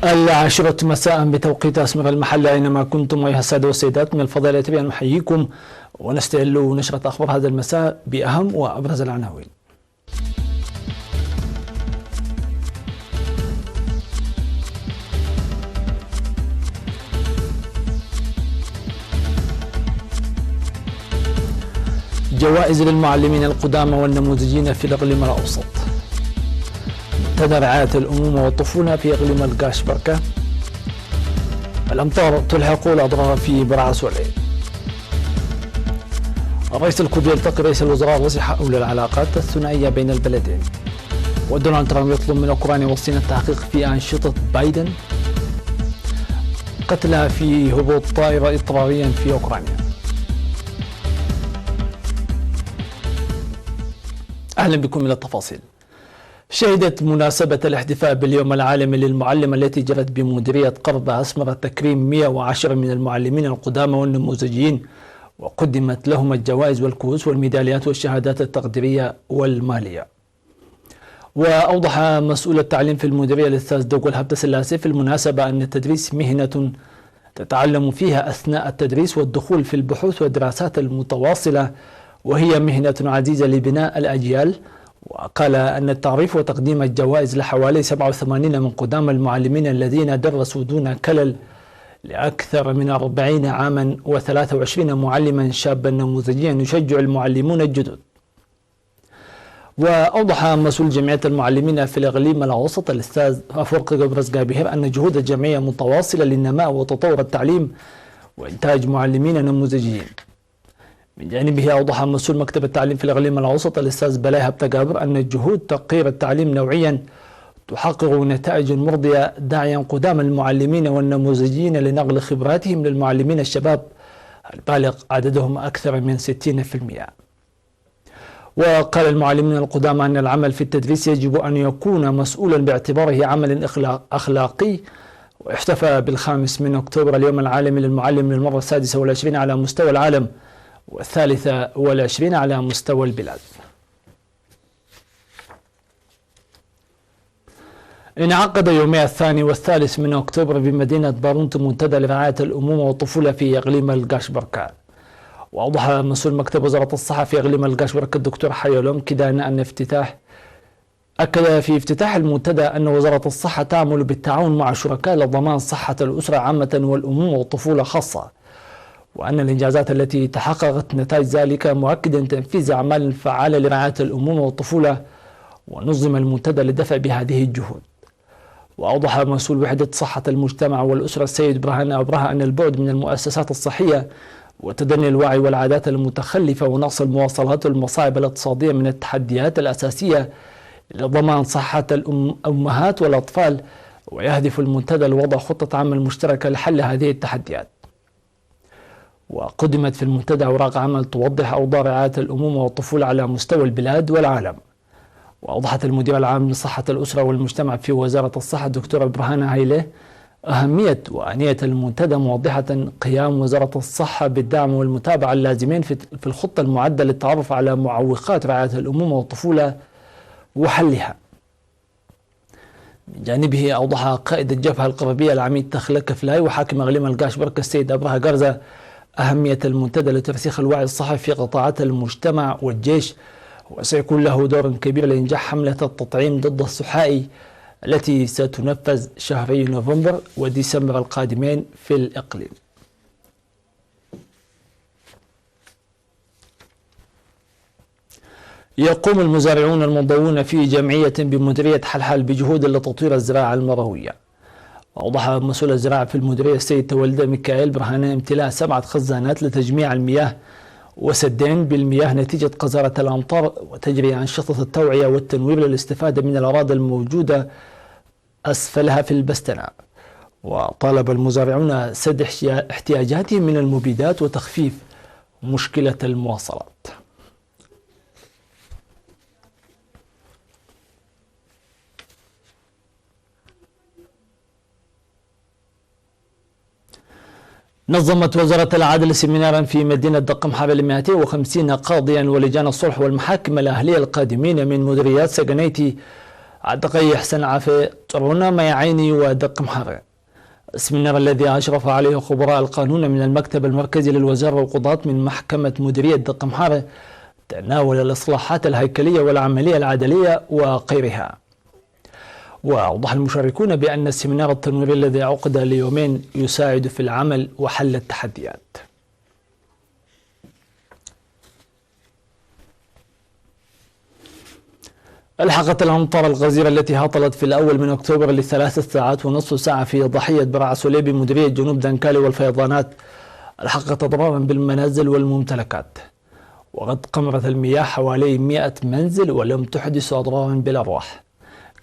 العاشرة مساء بتوقيت أسمر المحل أينما كنتم أيها السادة والسيدات، من الفضيلة بأن نحييكم ونستهل نشرة أخبار هذا المساء بأهم وأبرز العناوين. جوائز للمعلمين القدامى والنموذجين في الإقليم الأوسط. منتدى رعاية الأمومة والطفولة في إقليم القاشبركة. الأمطار تلحق الأضرار في براعة والعين. الرئيس الكردي يلتقي رئيس الوزراء ويصح حول العلاقات الثنائية بين البلدين. ودونالد ترامب يطلب من أوكرانيا والصين التحقيق في أنشطة بايدن. قتلى في هبوط طائرة اضطراريا في أوكرانيا. أهلا بكم إلى التفاصيل. شهدت مناسبة الاحتفاء باليوم العالمي للمعلم التي جرت بمديرية قرب أسمر تكريم 110 من المعلمين القدامى والنموذجيين، وقدمت لهم الجوائز والكؤوس والميداليات والشهادات التقديرية والمالية. وأوضح مسؤول التعليم في المديرية الأستاذ دوغول هبت سلاسي في المناسبة أن التدريس مهنة تتعلم فيها أثناء التدريس والدخول في البحوث والدراسات المتواصلة، وهي مهنة عزيزة لبناء الأجيال. وقال أن التعريف وتقديم الجوائز لحوالي 87 من قدامى المعلمين الذين درسوا دون كلل لأكثر من 40 عاما و23 معلما شابا نموذجيا يشجع المعلمون الجدد. وأوضح مسؤول جمعية المعلمين في الإقليم الأوسط الأستاذ أفورقي قبرص قابهر أن جهود الجمعية متواصلة للنماء وتطور التعليم وإنتاج معلمين نموذجيين. من جانبه أوضح مسؤول مكتب التعليم في الإقليم الأوسط الأستاذ بلاي هبت قابر أن جهود تقرير التعليم نوعيا تحقق نتائج مرضية، داعيا قدام المعلمين والنموذجيين لنقل خبراتهم للمعلمين الشباب البالغ عددهم أكثر من 60%. وقال المعلمين القدامى أن العمل في التدريس يجب أن يكون مسؤولا باعتباره عمل أخلاقي. واحتفى بالخامس من أكتوبر اليوم العالمي للمعلم للمرة 26 على مستوى العالم و23 على مستوى البلاد. انعقد يومي الثاني والثالث من أكتوبر بمدينة بارونت منتدى لرعاية الأمومة والطفولة في إقليم القاشبركة. وأوضح مسؤول مكتب وزارة الصحة في إقليم القاشبركة الدكتور حيولوم كدان أكد في افتتاح المنتدى أن وزارة الصحة تعمل بالتعاون مع شركاء لضمان صحة الأسرة عامة والأمومة والطفولة خاصة، وأن الإنجازات التي تحققت نتاج ذلك مؤكدا تنفيذ أعمال فعالة لرعاية الأمومة والطفولة، ونظم المنتدى للدفع بهذه الجهود. وأوضح مسؤول وحدة صحة المجتمع والأسرة السيد برهان أبرهة أن البعد من المؤسسات الصحية وتدني الوعي والعادات المتخلفة ونقص المواصلات والمصاعب الاقتصادية من التحديات الأساسية لضمان صحة الأمهات والأطفال، ويهدف المنتدى لوضع خطة عمل مشتركة لحل هذه التحديات. وقدمت في المنتدى أوراق عمل توضح أوضاع رعاية الأمومة والطفولة على مستوى البلاد والعالم. وأوضحت المدير العام لصحة الأسرة والمجتمع في وزارة الصحة الدكتورة برهانة هايله أهمية وآنية المنتدى، موضحة قيام وزارة الصحة بالدعم والمتابعة اللازمين في الخطة المعدة للتعرف على معوقات رعاية الأمومة والطفولة وحلها. من جانبه أوضح قائد الجبهة القربية العميد تخلة كفلاي وحاكم إقليم القاشبركة السيد أبرهة قرزة أهمية المنتدى لترسيخ الوعي الصحي في قطاعات المجتمع والجيش، وسيكون له دور كبير لإنجاح حملة التطعيم ضد السحائي التي ستنفذ شهري نوفمبر وديسمبر القادمين في الإقليم. يقوم المزارعون المنضوون في جمعية بمديرية حلحل بجهود لتطوير الزراعة المروية. أوضح مسؤول الزراعة في المديرية السيد تولد ميكائيل برهانة امتلاء 7 خزانات لتجميع المياه وسدين بالمياه نتيجة قذارة الأمطار، وتجري أنشطة التوعية والتنوير للاستفادة من الأراضي الموجودة أسفلها في البستناء. وطالب المزارعون سد احتياجاتهم من المبيدات وتخفيف مشكلة المواصلات. نظمت وزارة العدل سيمينارا في مدينة دقم حوالي 250 قاضيا ولجان الصلح والمحاكم الأهلية القادمين من مديريات سجنيتي عدقي حسن عافية طرونا ميعيني ودقم حارة. السيمينار الذي أشرف عليه خبراء القانون من المكتب المركزي للوزارة والقضاة من محكمة مديرية دقم حارة تناول الإصلاحات الهيكلية والعملية العدلية وغيرها. وأوضح المشاركون بأن السيمينار التنويري الذي عقد ليومين يساعد في العمل وحل التحديات. ألحقت الأمطار الغزيرة التي هطلت في الأول من أكتوبر ل3 ساعات ونصف ساعة في ضحية برع سليبي مديرية جنوب دنكالي والفيضانات ألحقت أضرارا بالمنازل والممتلكات، وقد قمرت المياه حوالي 100 منزل ولم تحدث أضرارا بالأرواح.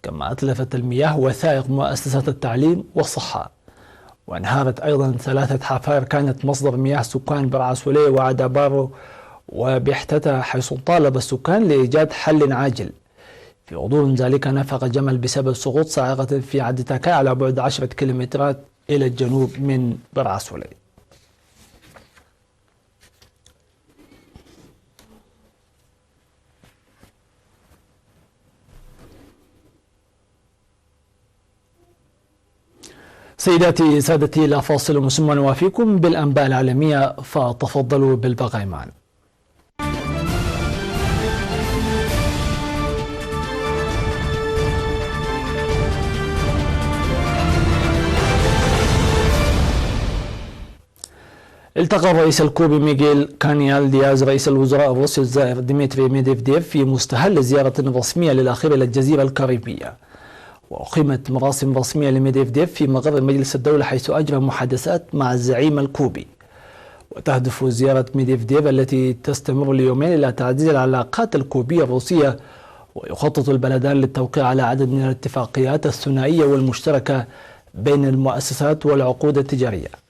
كما أتلفت المياه وثائق مؤسسات التعليم والصحة، وانهارت أيضا 3 حفائر كانت مصدر مياه سكان برع سولي وعدابارو وبيحتتا، حيث طالب السكان لإيجاد حل عاجل. في غضون ذلك نفق جمل بسبب سقوط صاعقة في عدتاكا على بعد 10 كيلومترات إلى الجنوب من برع سولي. سيداتي سادتي، لا فاصل مسمى نوافيكم بالأنباء العالمية، فتفضلوا بالبقاء معنا. التقى الرئيس الكوبي ميغيل كانيال دياز رئيس الوزراء الروسي الزائر ديمتري ميدفيديف في مستهل زيارة رسمية للأخير إلى الجزيرة الكاريبية. وأقيمت مراسم رسمية لميدفيديف في مقر مجلس الدولة، حيث أجرى محادثات مع الزعيم الكوبي. وتهدف زيارة ميدفيديف التي تستمر ليومين إلى تعزيز العلاقات الكوبية الروسية، ويخطط البلدان للتوقيع على عدد من الاتفاقيات الثنائية والمشتركة بين المؤسسات والعقود التجارية.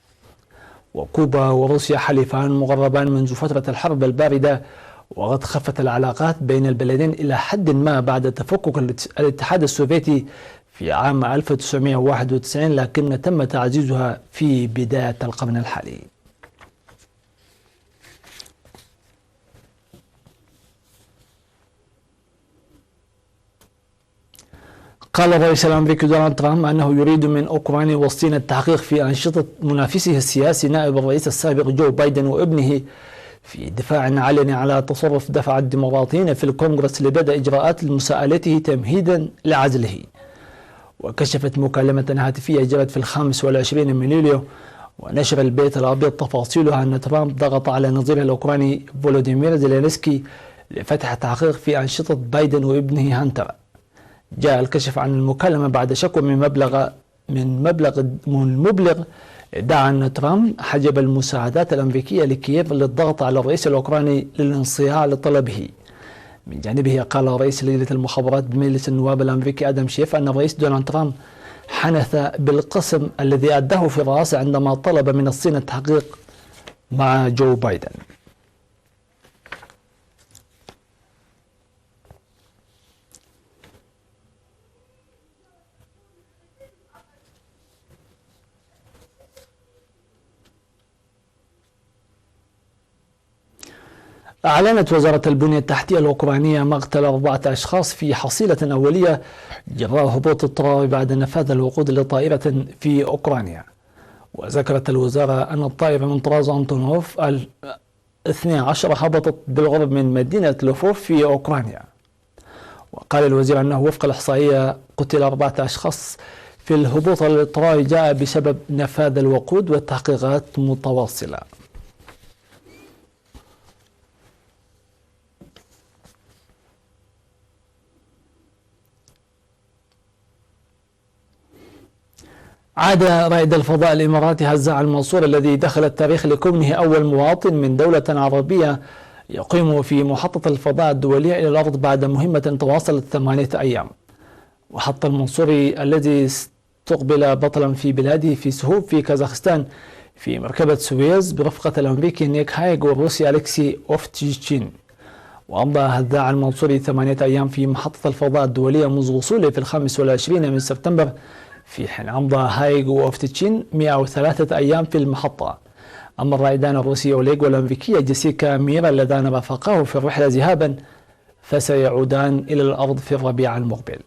وكوبا وروسيا حليفان مقربان منذ فترة الحرب الباردة، وقد خفت العلاقات بين البلدين إلى حد ما بعد تفكك الاتحاد السوفيتي في عام 1991، لكن تم تعزيزها في بداية القرن الحالي. قال الرئيس الأمريكي دونالد ترامب أنه يريد من أوكرانيا والصين التحقيق في أنشطة منافسه السياسي نائب الرئيس السابق جو بايدن وابنه، في دفاع علني على تصرف دفع الديمقراطيين في الكونغرس لبدء إجراءات مساءلته تمهيدا لعزله. وكشفت مكالمة هاتفية جرت في 25 من يوليو ونشر البيت الأبيض تفاصيلها أن ترامب ضغط على نظيره الأوكراني فولوديمير زيلينسكي لفتح تحقيق في أنشطة بايدن وابنه هانتر. جاء الكشف عن المكالمة بعد شكوى من مبلغ ادعى أن ترامب حجب المساعدات الأمريكية لكييف للضغط على الرئيس الأوكراني للانصياع لطلبه. من جانبه قال رئيس لجنة المخابرات بمجلس النواب الأمريكي آدم شيف أن الرئيس دونالد ترامب حنث بالقسم الذي أداه في الرئاسة عندما طلب من الصين التحقيق مع جو بايدن. أعلنت وزارة البنية التحتية الأوكرانية مقتل 4 أشخاص في حصيلة أولية جراء هبوط اضطراري بعد نفاذ الوقود لطائرة في أوكرانيا. وذكرت الوزارة أن الطائرة من طراز أنتونوف 12 هبطت بالقرب من مدينة لوفوف في أوكرانيا. وقال الوزير أنه وفق الإحصائية قتل 4 أشخاص في الهبوط الاضطراري جاء بسبب نفاذ الوقود والتحقيقات متواصلة. عاد رائد الفضاء الإماراتي هزاع المنصور الذي دخل التاريخ لكونه أول مواطن من دولة عربية يقيم في محطة الفضاء الدولية إلى الأرض بعد مهمة تواصلت 8 أيام. وحط المنصوري الذي استقبل بطلا في بلاده في سهوب في كازاخستان في مركبة سويز برفقة الأمريكي نيك هايغ والروسي أليكسي أوفتشين. وأمضى هزاع المنصوري 8 أيام في محطة الفضاء الدولية منذ وصوله في 25 من سبتمبر، في حين أمضى هايغ وأوفتشين 103 أيام في المحطة. أما الرائدان الروسية أوليغ والأمريكية جيسيكا مير اللذان رافقاه في الرحلة ذهابا فسيعودان إلى الأرض في الربيع المقبل.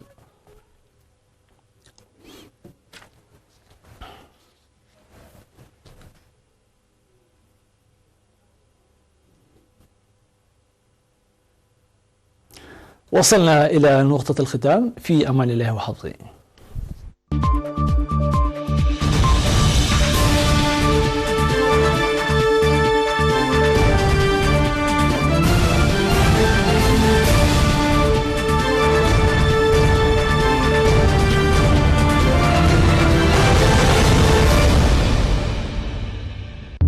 وصلنا إلى نقطة الختام، في أمان الله وحفظه.